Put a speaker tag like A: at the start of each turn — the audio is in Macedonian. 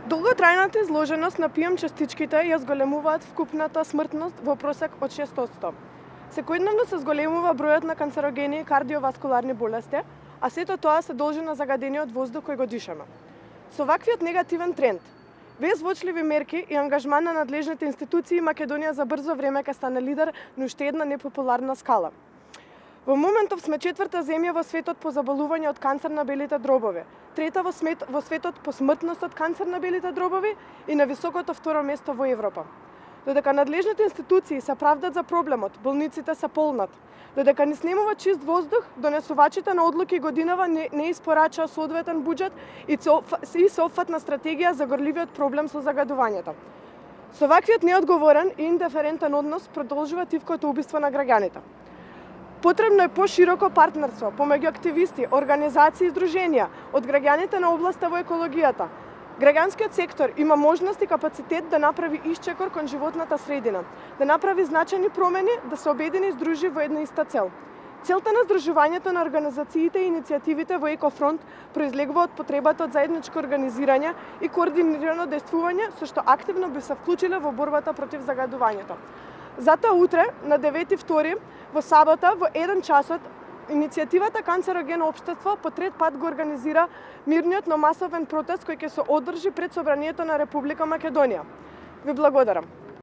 A: Долготрајната изложеност на PM частичките ја зголемуваат вкупната смртност во просек од 6%. Секојдневно се зголемува бројот на канцерогени и кардиоваскуларни болести, а сето тоа се должи на заgadениот воздух кој го дишаме. Со ваквиот негативен тренд, без воочливи мерки и ангажман на надлежните институции, Македонија за брзо време ќе стане лидер на уште една непопуларна скала. Во моментов сме 4-та земја во светот по заболување од канцер на белите дробови, 3-та во светот по смртност од канцер на белите дробови и на високото 2-ро место во Европа. Додека надлежните институции се правдат за проблемот, болниците се полнат. Додека не снемува чист воздух, донесувачите на одлуки годинава не испорачаа соодветен буџет и соопфатна стратегија за горливиот проблем со загадувањето. Со ваквиот неодговорен и индиферентен однос продолжува тивкото убиство на граѓаните. Потребно е пошироко партнерство помеѓу активисти, организации и здруженија од граѓаните на областа во екологијата. Граѓанскиот сектор има можност и капацитет да направи исчекор кон животната средина, да направи значајни промени, да се обедини и здружи во една иста цел. Целта на здружувањето на организациите и иницијативите во Екофронт произлегува од потребата од заедничко организирање и координирано действување со што активно би се вклучиле во борбата против загадувањето. Затоа утре, на 9.2, во сабота, во 1 часот, иницијативата Канцерогено општество по трет пат го организира мирниот, но масовен протест кој ќе се одржи пред Собранието на Република Македонија. Ви благодарам.